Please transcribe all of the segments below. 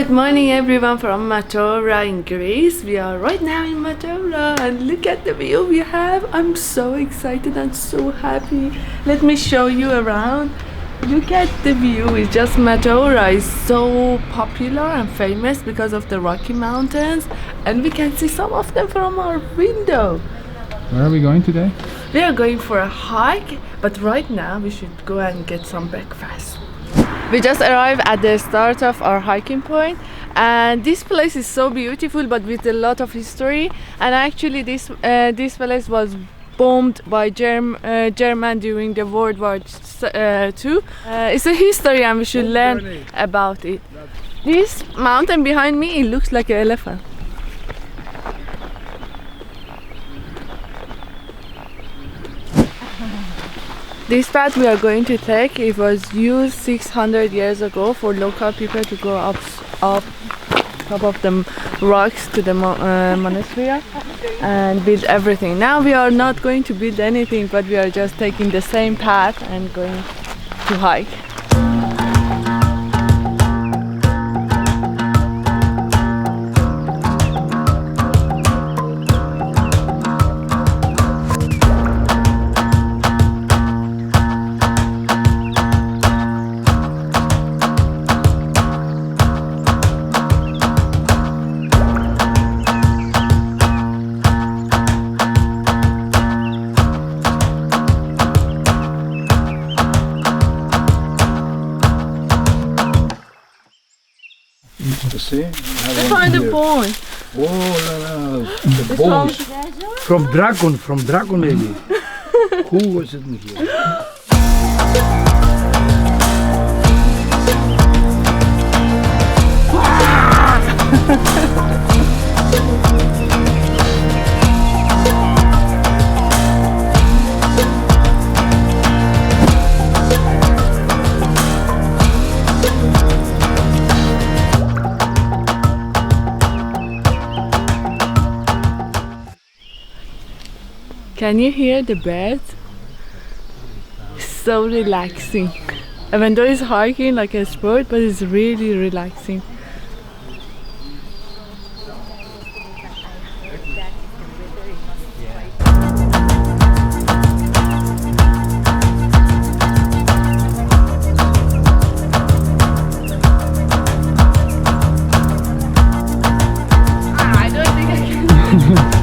Good morning everyone from Meteora in Greece. We are right now in Meteora and look at the view we have. I'm so excited and so happy. Let me show you around. Look at the view. It's just Meteora is so popular and famous because of the Rocky Mountains, and we can see some of them from our window. Where are we going today? We are going for a hike, but right now we should go and get some breakfast. We just arrived at the start of our hiking point, and this place is so beautiful but with a lot of history. And actually this place was bombed by German during the World War II. It's a history and we should learn about it. This mountain behind me, it looks like an elephant. This path we are going to take, it was used 600 years ago for local people to go up top of the rocks to the monastery and build everything. Now we are not going to build anything, but we are just taking the same path and going to hike. See? We find a bone. Oh la la, the bones. From dragon maybe. Who was it in here? Can you hear the birds? It's so relaxing. Even though it's hiking like a sport, but it's really relaxing. I don't think I can.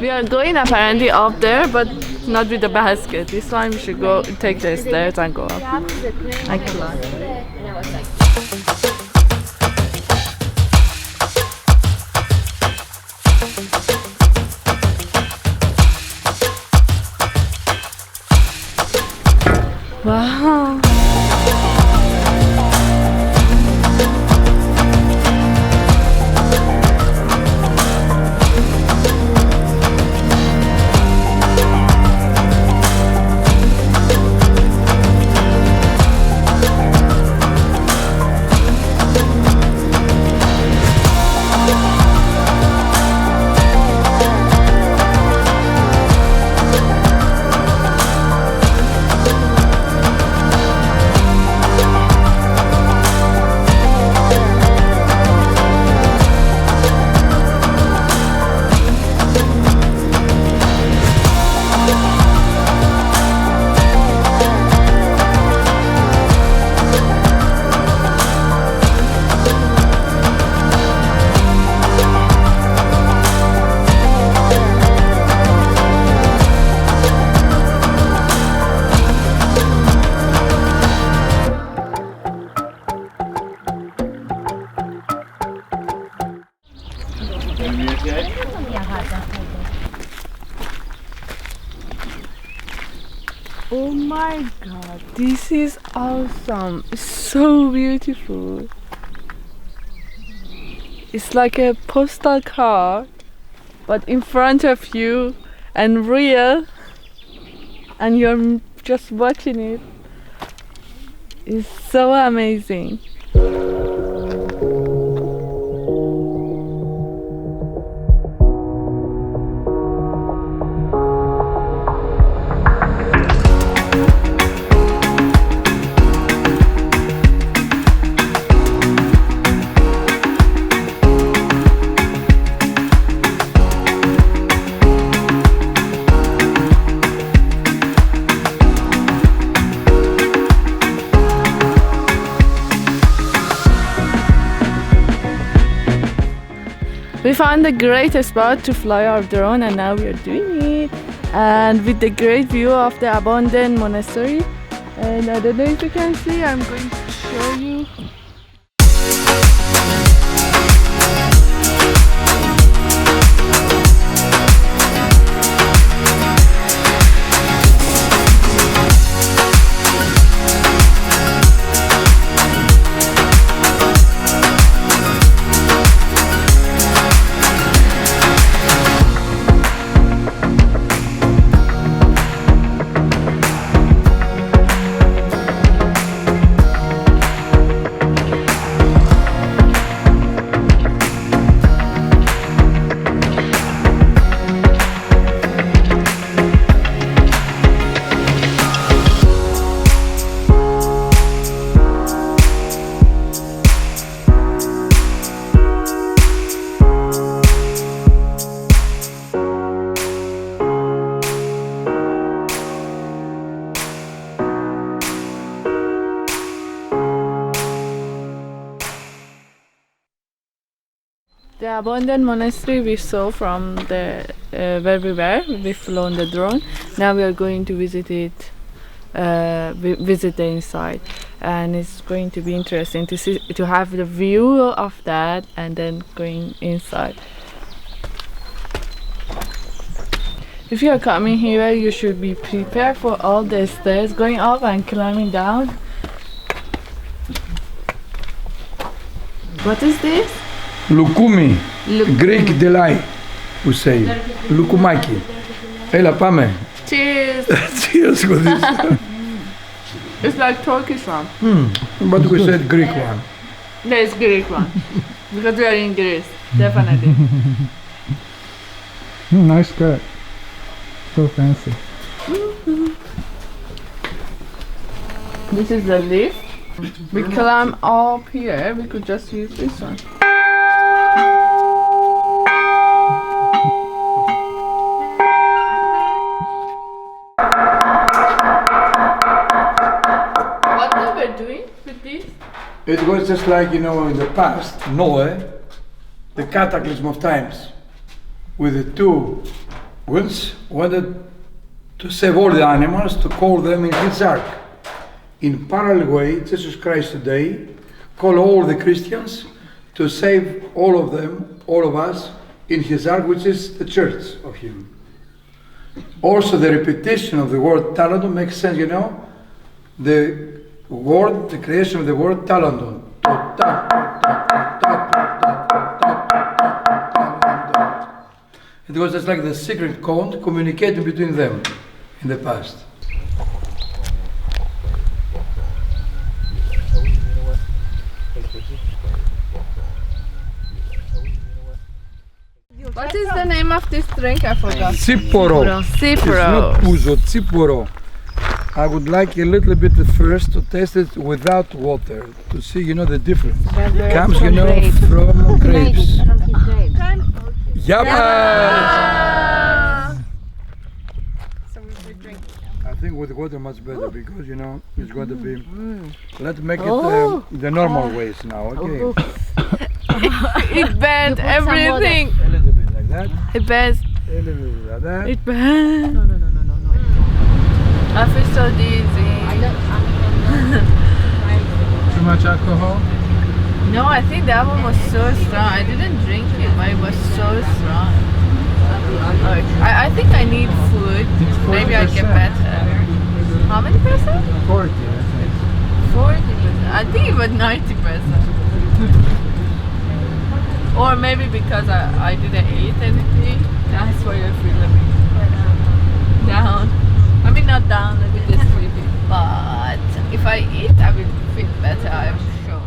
We are going apparently up there, but not with the basket. This time we should go take the stairs and go up and climb. Wow. Oh my god, this is awesome. It's so beautiful. It's like a postal card, but in front of you and real, and you're just watching it. It's so amazing. We found a great spot to fly our drone and now we are doing it. And with the great view of the abandoned monastery. And I don't know if you can see, I'm going to show you. The abandoned monastery we saw from the where we were. We flew on the drone. Now we are going to visit it, visit the inside, and it's going to be interesting to see, to have the view of that, and then going inside. If you are coming here, you should be prepared for all the stairs going up and climbing down. What is this? Λουκούμι, Greek delight, we say. Λουκουμάκι. Έλα πάμε. Cheers! Cheers with this. It's like Turkish one. But we said Greek one. There is Greek one. Because we are in Greece, definitely. Nice skirt. So fancy. This is the lift. We climb up here, we could just use this one. What they were doing with this? It was just like, you know, in the past, Noah, the cataclysm of times, with the two winds, wanted to save all the animals, to call them in his ark. In parallel way, Jesus Christ today call all the Christians to save all of them, all of us, in his ark, which is the church of him. Also, the repetition of the word talentum makes sense, you know, the word, the creation of the word talentum. It was just like the secret code communicating between them in the past. What is the name of this drink? I forgot. Tsiporo. It's not ouzo, tsiporo. I would like a little bit first to taste it without water to see, you know, the difference. It comes, you know, from grapes. Yabba! I think with water much better because, you know, it's going to be. Let's make it the normal ways now, okay? It bent everything. A little bit like that. It bends. A little bit like that. It bends. No. I feel so dizzy. Too much alcohol? No, I think that one was so strong. I didn't drink it, but it was so strong. I think I need food. Maybe I get better. 40, I think. 40%. I think it was 90%. Or maybe because I didn't eat anything. That's why I feel a bit down. I mean, not down, a bit sleepy. But if I eat, I will feel better, I'm sure.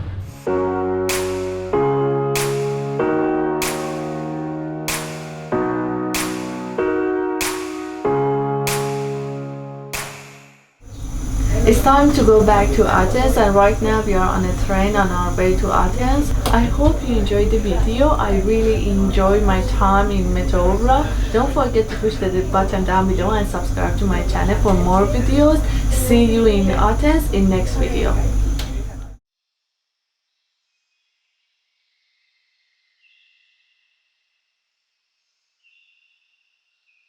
It's time to go back to Athens, and right now we are on a train on our way to Athens. I hope you enjoyed the video. I really enjoyed my time in Meteora. Don't forget to push the button down below and subscribe to my channel for more videos. See you in Athens in next video.